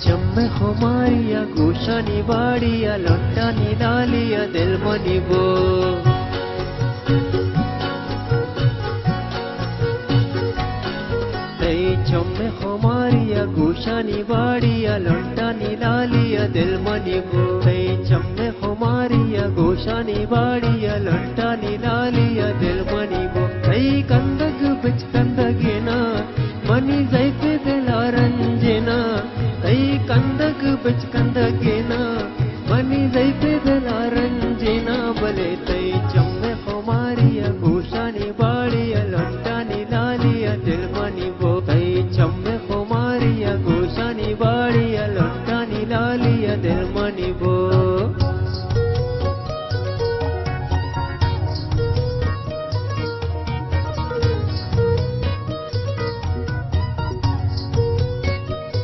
चम्मे हमारिया गोशानी बाड़िया लौटानी डालिया दिल मनी बो चम्मे हमारिया गोशानी बाड़िया लौटानी डालिया दिल मनी बो चम्मे हमारिया गोशानी बाड़िया लौटानी डालिया दिल मनी बो कंदग बिच कंदगेना मनी जैसे दिल रंजना कंदग बिच कंदगे